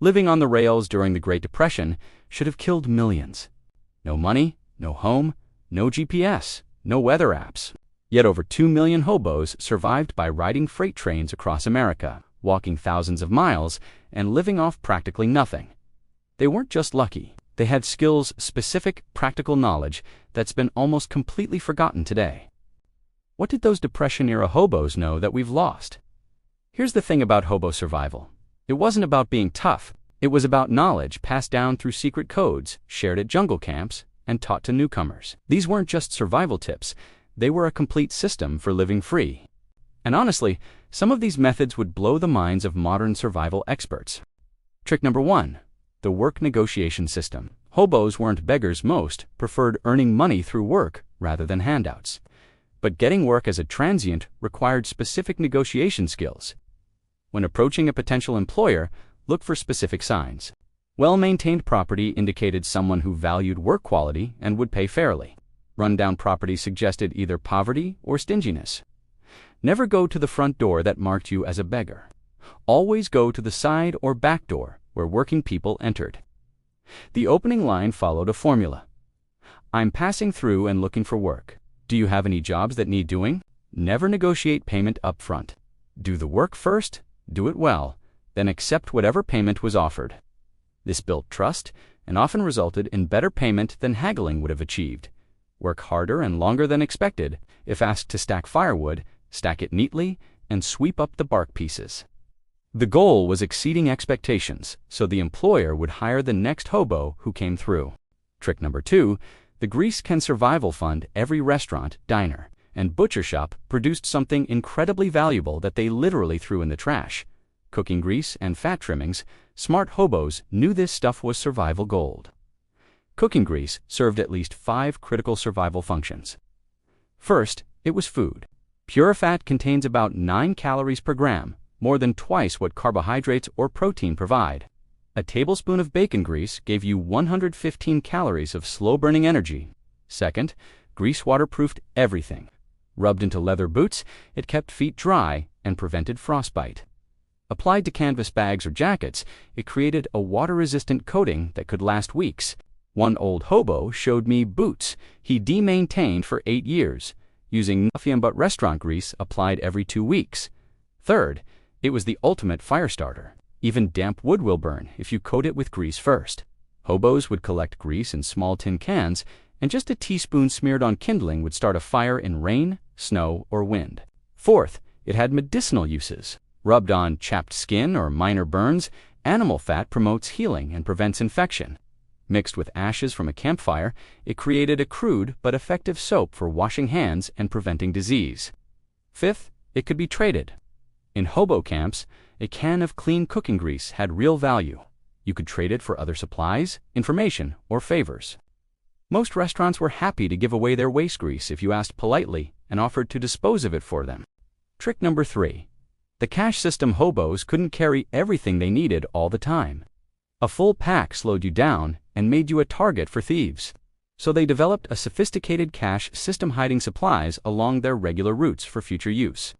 Living on the rails during the Great Depression should have killed millions. No money, no home, no GPS, no weather apps. Yet over 2 million hobos survived by riding freight trains across America, walking thousands of miles, and living off practically nothing. They weren't just lucky. They had skills, specific, practical knowledge that's been almost completely forgotten today. What did those Depression-era hobos know that we've lost? Here's the thing about hobo survival. It wasn't about being tough. It was about knowledge passed down through secret codes, shared at jungle camps, and taught to newcomers. These weren't just survival tips. They were a complete system for living free. And honestly, some of these methods would blow the minds of modern survival experts. Trick number 1. The work negotiation system. Hobos weren't beggars. Most preferred earning money through work rather than handouts. But getting work as a transient required specific negotiation skills. When approaching a potential employer, look for specific signs. Well-maintained property indicated someone who valued work quality and would pay fairly. Rundown property suggested either poverty or stinginess. Never go to the front door that marked you as a beggar. Always go to the side or back door where working people entered. The opening line followed a formula. I'm passing through and looking for work. Do you have any jobs that need doing? Never negotiate payment up front. Do the work first, do it well, then accept whatever payment was offered. This built trust and often resulted in better payment than haggling would have achieved. Work harder and longer than expected. If asked to stack firewood, stack it neatly and sweep up the bark pieces. The goal was exceeding expectations, so the employer would hire the next hobo who came through. Trick number 2, the Grease Can Survival Fund. Every restaurant, diner, and butcher shop produced something incredibly valuable that they literally threw in the trash. Cooking grease and fat trimmings. Smart hobos knew this stuff was survival gold. Cooking grease served at least 5 critical survival functions. First, it was food. Pure fat contains about 9 calories per gram, more than twice what carbohydrates or protein provide. A tablespoon of bacon grease gave you 115 calories of slow-burning energy. Second, grease waterproofed everything. Rubbed into leather boots, it kept feet dry and prevented frostbite. Applied to canvas bags or jackets, it created a water-resistant coating that could last weeks. One old hobo showed me boots he de-maintained for 8 years, using nothing but restaurant grease applied every 2 weeks. Third, it was the ultimate fire starter. Even damp wood will burn if you coat it with grease first. Hobos would collect grease in small tin cans, and just a teaspoon smeared on kindling would start a fire in rain, snow, or wind. Fourth, it had medicinal uses. Rubbed on chapped skin or minor burns, animal fat promotes healing and prevents infection. Mixed with ashes from a campfire, it created a crude but effective soap for washing hands and preventing disease. Fifth, it could be traded. In hobo camps, a can of clean cooking grease had real value. You could trade it for other supplies, information, or favors. Most restaurants were happy to give away their waste grease if you asked politely and offered to dispose of it for them. Trick number 3. The cash system. Hobos couldn't carry everything they needed all the time. A full pack slowed you down and made you a target for thieves. So they developed a sophisticated cash system, hiding supplies along their regular routes for future use.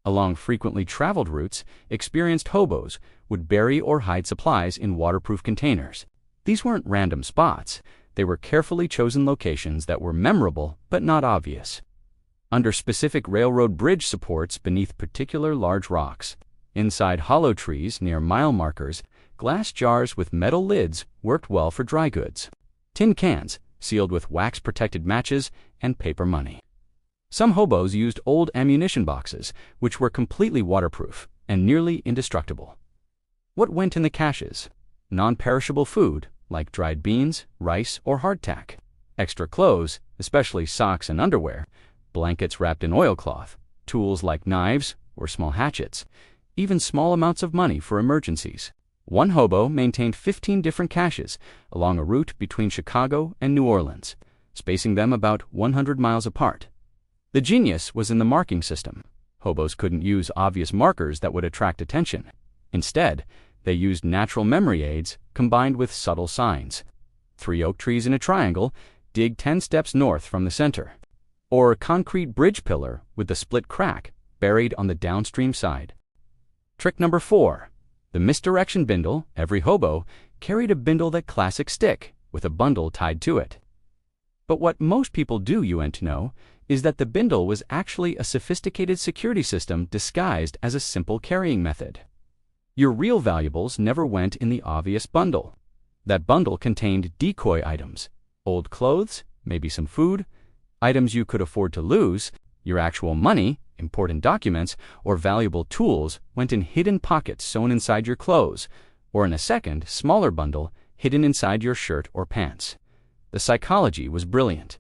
Along frequently traveled routes, experienced hobos would bury or hide supplies in waterproof containers. These weren't random spots. They were carefully chosen locations that were memorable but not obvious. Under specific railroad bridge supports, beneath particular large rocks. Inside hollow trees near mile markers, glass jars with metal lids worked well for dry goods. Tin cans, sealed with wax-protected matches and paper money. Some hobos used old ammunition boxes, which were completely waterproof and nearly indestructible. What went in the caches? Non-perishable food, like dried beans, rice, or hardtack. Extra clothes, especially socks and underwear. Blankets wrapped in oilcloth. Tools like knives or small hatchets. Even small amounts of money for emergencies. One hobo maintained 15 different caches along a route between Chicago and New Orleans, spacing them about 100 miles apart. The genius was in the marking system. Hobos couldn't use obvious markers that would attract attention. Instead, they used natural memory aids combined with subtle signs. 3 oak trees in a triangle, dig 10 steps north from the center. Or a concrete bridge pillar with the split crack buried on the downstream side. Trick number 4. The misdirection bindle, every hobo, carried a bindle that classic stick, with a bundle tied to it. But what most people do, you want to know, is that the bindle was actually a sophisticated security system disguised as a simple carrying method. Your real valuables never went in the obvious bundle. That bundle contained decoy items, old clothes, maybe some food, items you could afford to lose. Your actual money, important documents, or valuable tools went in hidden pockets sewn inside your clothes, or in a second, smaller bundle hidden inside your shirt or pants. The psychology was brilliant.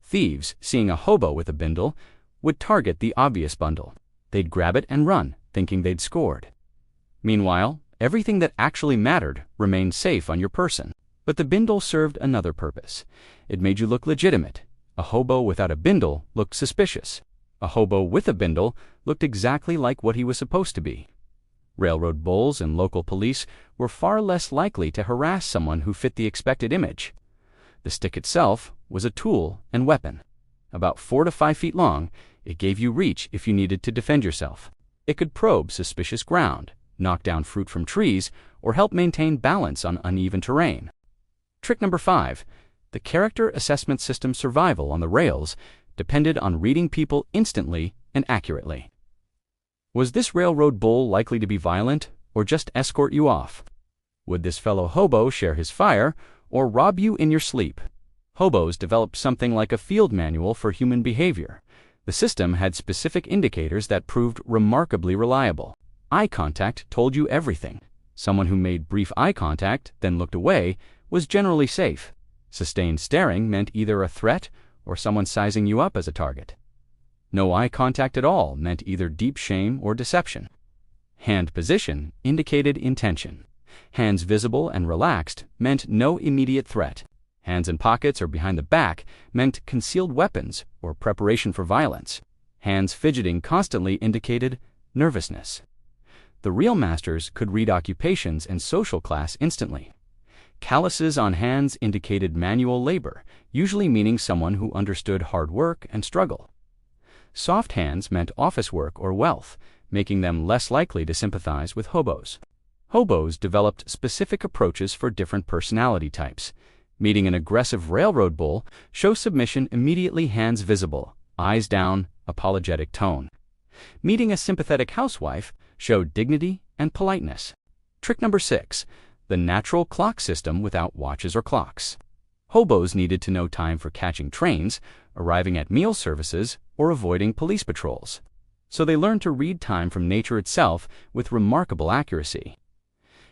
Thieves, seeing a hobo with a bindle, would target the obvious bundle. They'd grab it and run, thinking they'd scored. Meanwhile, everything that actually mattered remained safe on your person. But the bindle served another purpose. It made you look legitimate. A hobo without a bindle looked suspicious. A hobo with a bindle looked exactly like what he was supposed to be. Railroad bulls and local police were far less likely to harass someone who fit the expected image. The stick itself was a tool and weapon. About 4 to 5 feet long, it gave you reach if you needed to defend yourself. It could probe suspicious ground, knock down fruit from trees, or help maintain balance on uneven terrain. Trick number 5. The character assessment system survival on the rails depended on reading people instantly and accurately. Was this railroad bull likely to be violent or just escort you off? Would this fellow hobo share his fire or rob you in your sleep? Hobos developed something like a field manual for human behavior. The system had specific indicators that proved remarkably reliable. Eye contact told you everything. Someone who made brief eye contact, then looked away, was generally safe. Sustained staring meant either a threat or someone sizing you up as a target. No eye contact at all meant either deep shame or deception. Hand position indicated intention. Hands visible and relaxed meant no immediate threat. Hands in pockets or behind the back meant concealed weapons or preparation for violence. Hands fidgeting constantly indicated nervousness. The real masters could read occupations and social class instantly. Calluses on hands indicated manual labor, usually meaning someone who understood hard work and struggle. Soft hands meant office work or wealth, making them less likely to sympathize with hobos. Hobos developed specific approaches for different personality types. Meeting an aggressive railroad bull, show submission immediately, hands visible, eyes down, apologetic tone. Meeting a sympathetic housewife, show dignity and politeness. Trick number 6. The natural clock system without watches or clocks. Hobos needed to know time for catching trains, arriving at meal services, or avoiding police patrols. So they learned to read time from nature itself with remarkable accuracy.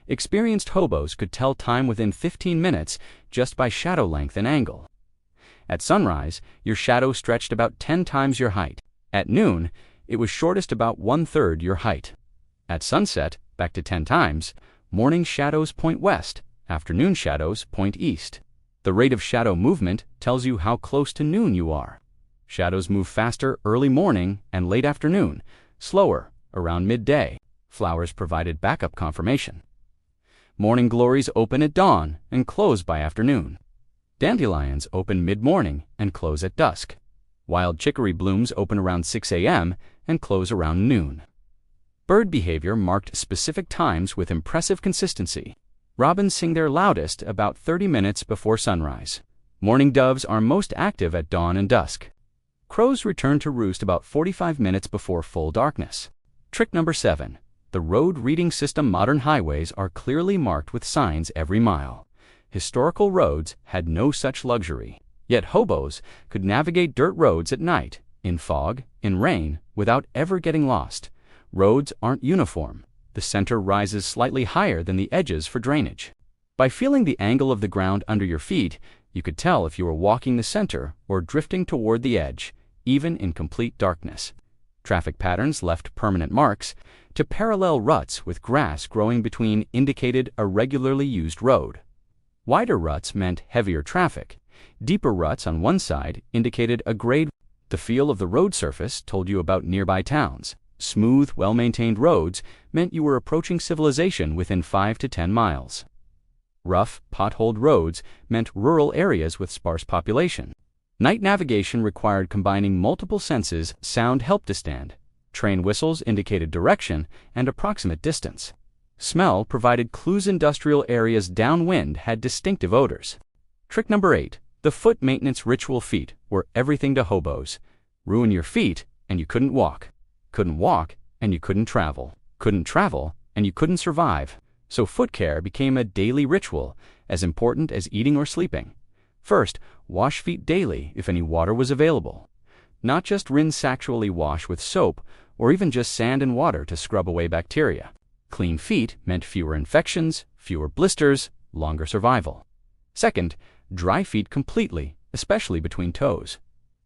Experienced hobos could tell time within 15 minutes just by shadow length and angle. At sunrise, your shadow stretched about 10 times your height. At noon, it was shortest about 1/3 your height. At sunset, back to 10 times, morning shadows point west, afternoon shadows point east. The rate of shadow movement tells you how close to noon you are. Shadows move faster early morning and late afternoon, slower around midday. Flowers provided backup confirmation. Morning glories open at dawn and close by afternoon. Dandelions open mid-morning and close at dusk. Wild chicory blooms open around 6 a.m. and close around noon. Bird behavior marked specific times with impressive consistency. Robins sing their loudest about 30 minutes before sunrise. Morning doves are most active at dawn and dusk. Crows return to roost about 45 minutes before full darkness. Trick number 7. The road reading system. Modern highways are clearly marked with signs every mile. Historical roads had no such luxury. Yet hobos could navigate dirt roads at night, in fog, in rain, without ever getting lost. Roads aren't uniform. The center rises slightly higher than the edges for drainage. By feeling the angle of the ground under your feet, you could tell if you were walking the center or drifting toward the edge, even in complete darkness. Traffic patterns left permanent marks. To parallel ruts with grass growing between indicated a regularly used road. Wider ruts meant heavier traffic. Deeper ruts on one side indicated a grade. The feel of the road surface told you about nearby towns. Smooth, well-maintained roads meant you were approaching civilization within 5 to 10 miles. Rough, potholed roads meant rural areas with sparse population. Night navigation required combining multiple senses. Sound helped to stand. Train whistles indicated direction and approximate distance. Smell provided clues industrial areas downwind had distinctive odors. Trick number 8. The foot maintenance ritual. Feet were everything to hobos. Ruin your feet, and you couldn't walk. Couldn't walk, and you couldn't travel. Couldn't travel, and you couldn't survive. So foot care became a daily ritual, as important as eating or sleeping. First, wash feet daily if any water was available. Not just rinse, actually wash with soap or even just sand and water to scrub away bacteria. Clean feet meant fewer infections, fewer blisters, longer survival. Second, dry feet completely, especially between toes.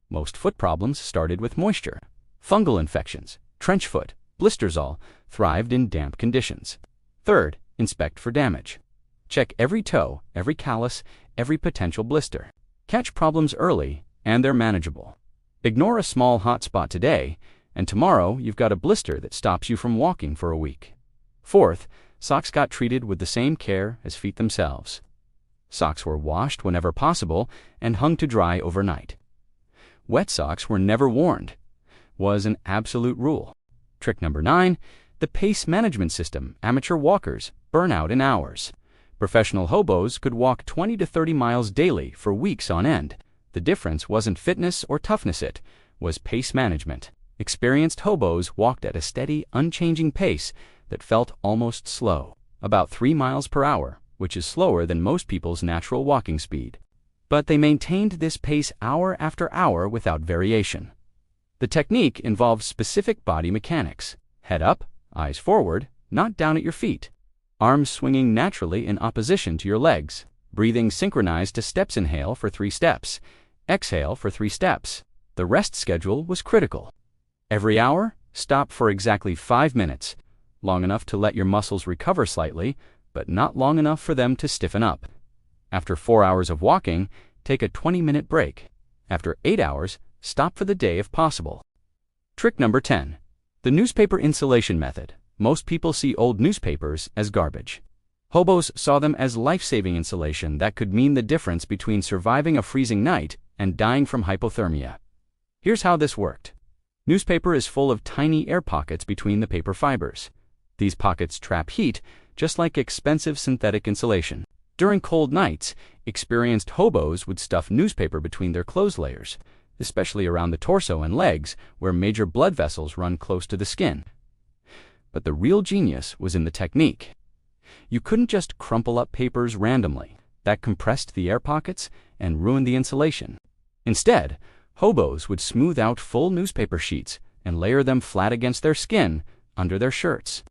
Most foot problems started with moisture. Fungal infections, trench foot, blisters all thrived in damp conditions. Third, inspect for damage. Check every toe, every callus, every potential blister. Catch problems early, and they're manageable. Ignore a small hot spot today, and tomorrow you've got a blister that stops you from walking for a week. Fourth, socks got treated with the same care as feet themselves. Socks were washed whenever possible and hung to dry overnight. Wet socks were never worn. Was an absolute rule. Trick number 9, the pace management system. Amateur walkers burn out in hours. Professional hobos could walk 20 to 30 miles daily for weeks on end. The difference wasn't fitness or toughness, it was pace management. Experienced hobos walked at a steady, unchanging pace that felt almost slow, about 3 miles per hour, which is slower than most people's natural walking speed. But they maintained this pace hour after hour without variation. The technique involved specific body mechanics. Head up, eyes forward, not down at your feet. Arms swinging naturally in opposition to your legs. Breathing synchronized to steps. Inhale for 3 steps. Exhale for 3 steps. The rest schedule was critical. Every hour, stop for exactly 5 minutes, long enough to let your muscles recover slightly, but not long enough for them to stiffen up. After 4 hours of walking, take a 20-minute break. After 8 hours, stop for the day if possible. Trick number 10. The newspaper insulation method. Most people see old newspapers as garbage. Hobos saw them as life-saving insulation that could mean the difference between surviving a freezing night and dying from hypothermia. Here's how this worked. Newspaper is full of tiny air pockets between the paper fibers. These pockets trap heat, just like expensive synthetic insulation. During cold nights, experienced hobos would stuff newspaper between their clothes layers, especially around the torso and legs, where major blood vessels run close to the skin. But the real genius was in the technique. You couldn't just crumple up papers randomly. That compressed the air pockets and ruined the insulation. Instead, hobos would smooth out full newspaper sheets and layer them flat against their skin under their shirts.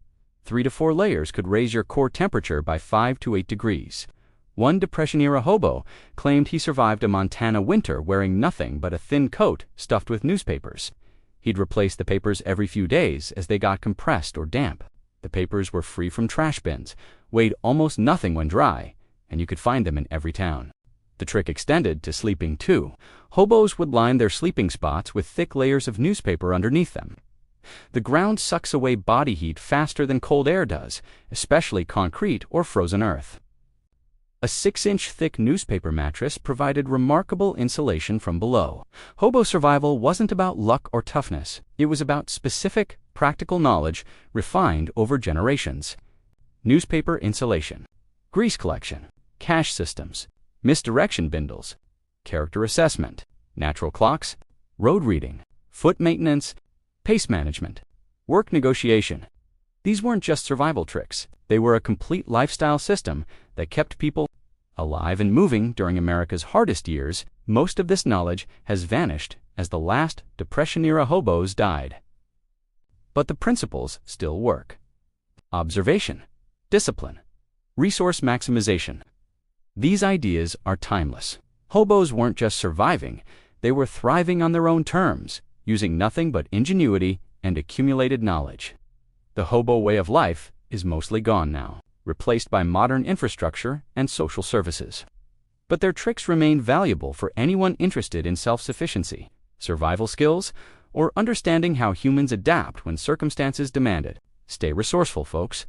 3 to 4 layers could raise your core temperature by 5 to 8 degrees. One Depression-era hobo claimed he survived a Montana winter wearing nothing but a thin coat stuffed with newspapers. He'd replace the papers every few days as they got compressed or damp. The papers were free from trash bins, weighed almost nothing when dry, and you could find them in every town. The trick extended to sleeping too. Hobos would line their sleeping spots with thick layers of newspaper underneath them. The ground sucks away body heat faster than cold air does, especially concrete or frozen earth. A 6-inch thick newspaper mattress provided remarkable insulation from below. Hobo survival wasn't about luck or toughness. It was about specific, practical knowledge refined over generations. Newspaper insulation, grease collection, cash systems, misdirection bindles, character assessment, natural clocks, road reading, foot maintenance, pace management, work negotiation. These weren't just survival tricks. They were a complete lifestyle system that kept people alive and moving during America's hardest years. Most of this knowledge has vanished as the last Depression-era hobos died. But the principles still work. Observation, discipline, resource maximization. These ideas are timeless. Hobos weren't just surviving, they were thriving on their own terms, using nothing but ingenuity and accumulated knowledge. The hobo way of life is mostly gone now, replaced by modern infrastructure and social services. But their tricks remain valuable for anyone interested in self-sufficiency, survival skills, or understanding how humans adapt when circumstances demand it. Stay resourceful, folks.